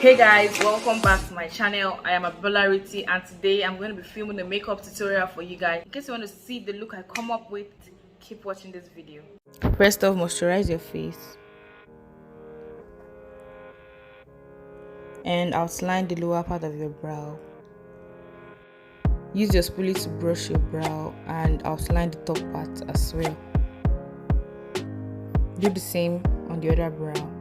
Hey guys, welcome back to my channel. I am Abimbola Ruthie, and today I'm going to be filming a makeup tutorial for you guys. In case you want to see the look I come up with, keep watching this video. First off, moisturize your face and outline the lower part of your brow. Use your spoolie to brush your brow and outline the top part as well. Do the same on the other brow.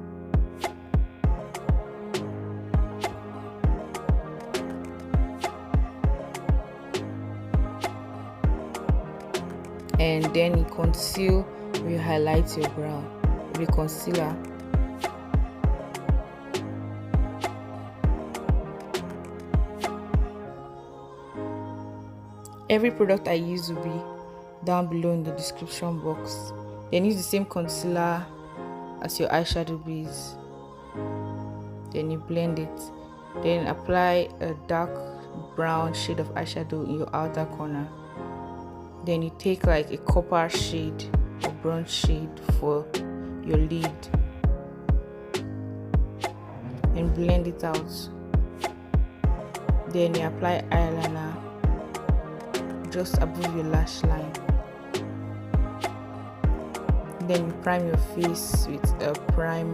And then you conceal where you highlight your brow with a concealer. Every product I use will be down below in the description box. Then use the same concealer as your eyeshadow base. Then you blend it. Then apply a dark brown shade of eyeshadow in your outer corner. Then you take like a copper shade or bronze shade for your lid and blend it out. Then you apply eyeliner just above your lash line. Then you prime your face with a primer.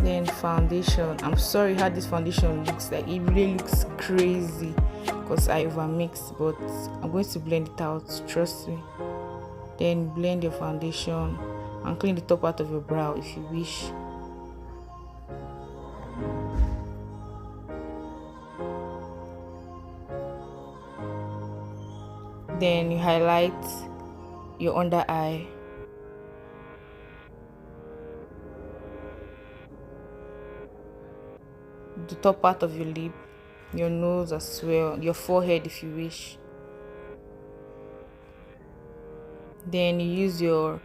Then foundation. I'm sorry how this foundation looks like. It really looks crazy because I overmixed, but I'm going to blend it out, trust me. Then blend your foundation and clean the top part of your brow if you wish. Then you highlight your under eye. The top part of your lip, your nose as well, your forehead if you wish. Then you use your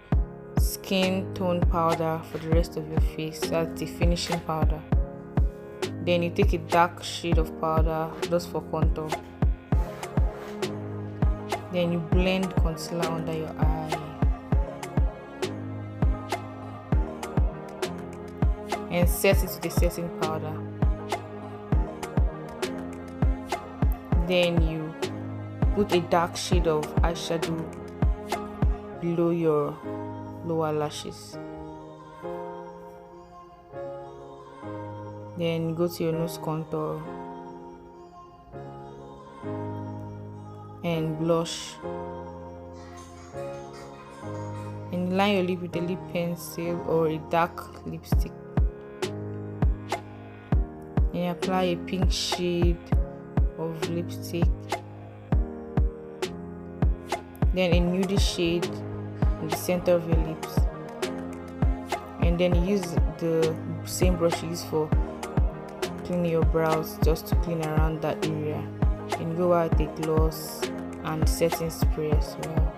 skin tone powder for the rest of your face. That's the finishing powder. Then you take a dark shade of powder just for contour. Then you blend concealer under your eye and set it with the setting powder. Then you put a dark shade of eyeshadow below your lower lashes. Then go to your nose contour and blush. And line your lip with a lip pencil or a dark lipstick. And apply a pink shade of lipstick, then a nude shade in the center of your lips, and then use the same brush you use for cleaning your brows just to clean around that area, and go out with a gloss and setting spray as well,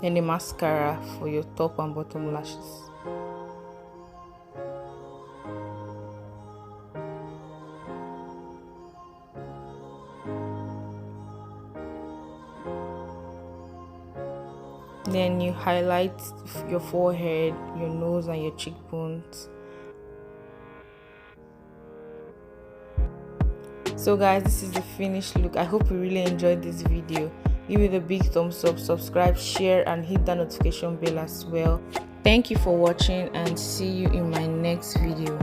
and a mascara for your top and bottom lashes. Then you highlight your forehead, your nose and your cheekbones. So guys, this is the finished look. I hope you really enjoyed this video. Give it a big thumbs up, subscribe, share and hit that notification bell as well. Thank you for watching and see you in my next video.